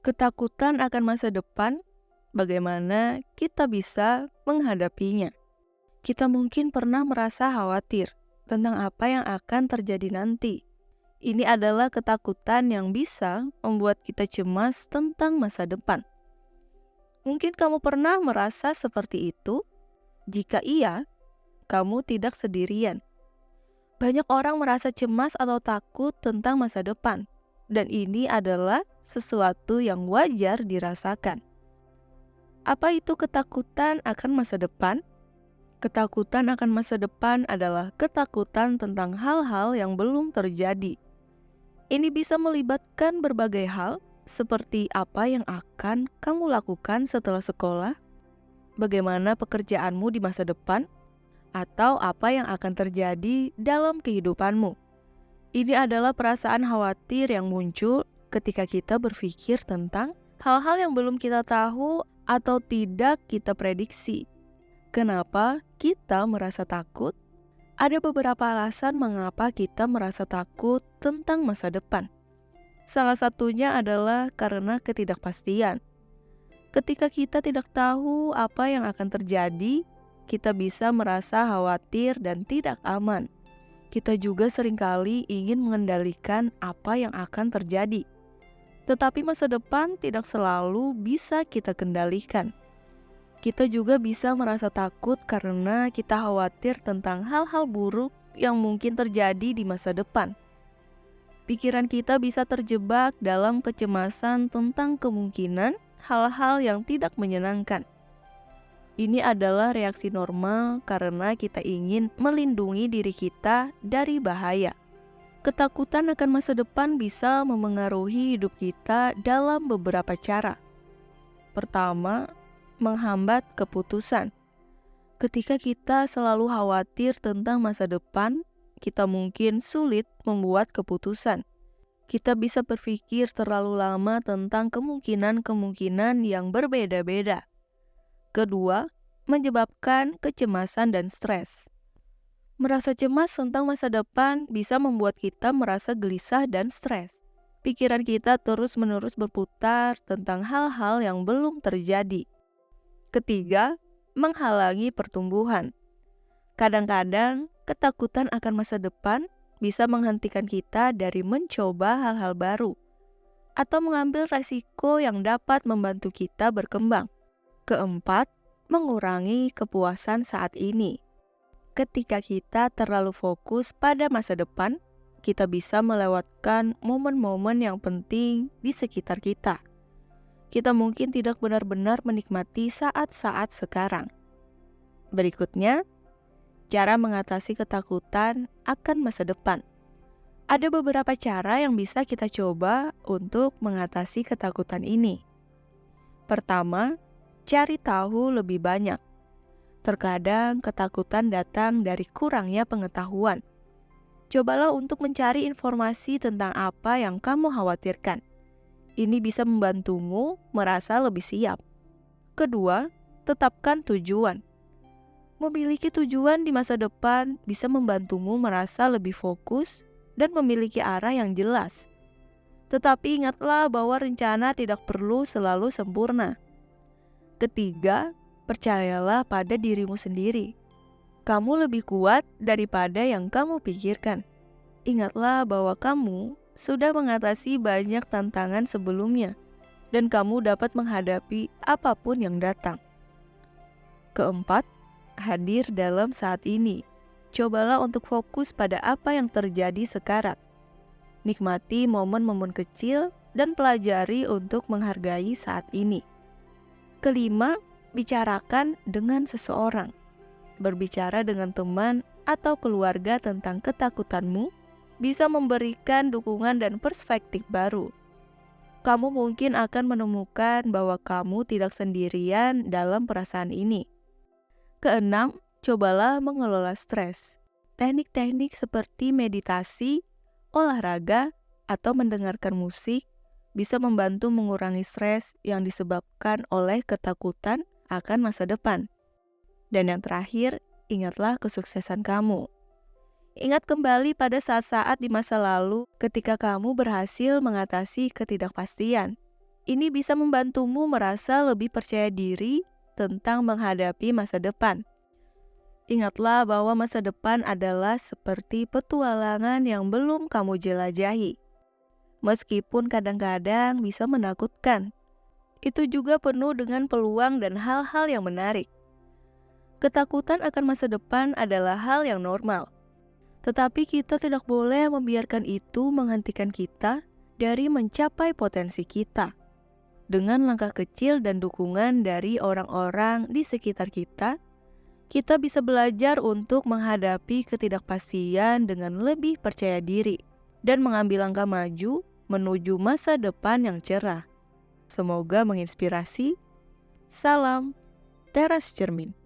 Ketakutan akan masa depan, bagaimana kita bisa menghadapinya? Kita mungkin pernah merasa khawatir tentang apa yang akan terjadi nanti. Ini adalah ketakutan yang bisa membuat kita cemas tentang masa depan. Mungkin kamu pernah merasa seperti itu? Jika iya, kamu tidak sendirian. Banyak orang merasa cemas atau takut tentang masa depan, dan ini adalah sesuatu yang wajar dirasakan. Apa itu ketakutan akan masa depan? Ketakutan akan masa depan adalah ketakutan tentang hal-hal yang belum terjadi. Ini bisa melibatkan berbagai hal, seperti apa yang akan kamu lakukan setelah sekolah, bagaimana pekerjaanmu di masa depan, atau apa yang akan terjadi dalam kehidupanmu. Ini adalah perasaan khawatir yang muncul ketika kita berpikir tentang hal-hal yang belum kita tahu atau tidak kita prediksi. Kenapa kita merasa takut? Ada beberapa alasan mengapa kita merasa takut tentang masa depan. Salah satunya adalah karena ketidakpastian. Ketika kita tidak tahu apa yang akan terjadi, kita bisa merasa khawatir dan tidak aman. Kita juga seringkali ingin mengendalikan apa yang akan terjadi. Tetapi masa depan tidak selalu bisa kita kendalikan. Kita juga bisa merasa takut karena kita khawatir tentang hal-hal buruk yang mungkin terjadi di masa depan. Pikiran kita bisa terjebak dalam kecemasan tentang kemungkinan hal-hal yang tidak menyenangkan. Ini adalah reaksi normal karena kita ingin melindungi diri kita dari bahaya. Ketakutan akan masa depan bisa memengaruhi hidup kita dalam beberapa cara. Pertama, menghambat keputusan. Ketika kita selalu khawatir tentang masa depan, kita mungkin sulit membuat keputusan. Kita bisa berpikir terlalu lama tentang kemungkinan-kemungkinan yang berbeda-beda. Kedua, menyebabkan kecemasan dan stres. Merasa cemas tentang masa depan bisa membuat kita merasa gelisah dan stres. Pikiran kita terus-menerus berputar tentang hal-hal yang belum terjadi. Ketiga, menghalangi pertumbuhan. Kadang-kadang, ketakutan akan masa depan bisa menghentikan kita dari mencoba hal-hal baru atau mengambil resiko yang dapat membantu kita berkembang. Keempat, mengurangi kepuasan saat ini. Ketika kita terlalu fokus pada masa depan, kita bisa melewatkan momen-momen yang penting di sekitar kita. Kita mungkin tidak benar-benar menikmati saat-saat sekarang. Berikutnya, cara mengatasi ketakutan akan masa depan. Ada beberapa cara yang bisa kita coba untuk mengatasi ketakutan ini. Pertama, cari tahu lebih banyak. Terkadang ketakutan datang dari kurangnya pengetahuan. Cobalah untuk mencari informasi tentang apa yang kamu khawatirkan. Ini bisa membantumu merasa lebih siap. Kedua, tetapkan tujuan. Memiliki tujuan di masa depan bisa membantumu merasa lebih fokus dan memiliki arah yang jelas. Tetapi ingatlah bahwa rencana tidak perlu selalu sempurna. Ketiga, percayalah pada dirimu sendiri. Kamu lebih kuat daripada yang kamu pikirkan. Ingatlah bahwa kamu sudah mengatasi banyak tantangan sebelumnya, dan kamu dapat menghadapi apapun yang datang. Keempat, hadir dalam saat ini. Cobalah untuk fokus pada apa yang terjadi sekarang. Nikmati momen-momen kecil dan pelajari untuk menghargai saat ini. Kelima, bicarakan dengan seseorang. Berbicara dengan teman atau keluarga tentang ketakutanmu bisa memberikan dukungan dan perspektif baru. Kamu mungkin akan menemukan bahwa kamu tidak sendirian dalam perasaan ini. Keenam, cobalah mengelola stres. Teknik-teknik seperti meditasi, olahraga, atau mendengarkan musik bisa membantu mengurangi stres yang disebabkan oleh ketakutan akan masa depan. Dan yang terakhir, ingatlah kesuksesan kamu. Ingat kembali pada saat-saat di masa lalu ketika kamu berhasil mengatasi ketidakpastian. Ini bisa membantumu merasa lebih percaya diri tentang menghadapi masa depan. Ingatlah bahwa masa depan adalah seperti petualangan yang belum kamu jelajahi. Meskipun kadang-kadang bisa menakutkan, itu juga penuh dengan peluang dan hal-hal yang menarik. Ketakutan akan masa depan adalah hal yang normal, tetapi kita tidak boleh membiarkan itu menghentikan kita dari mencapai potensi kita. Dengan langkah kecil dan dukungan dari orang-orang di sekitar kita, kita bisa belajar untuk menghadapi ketidakpastian dengan lebih percaya diri dan mengambil langkah maju menuju masa depan yang cerah. Semoga menginspirasi. Salam Teras Cermin.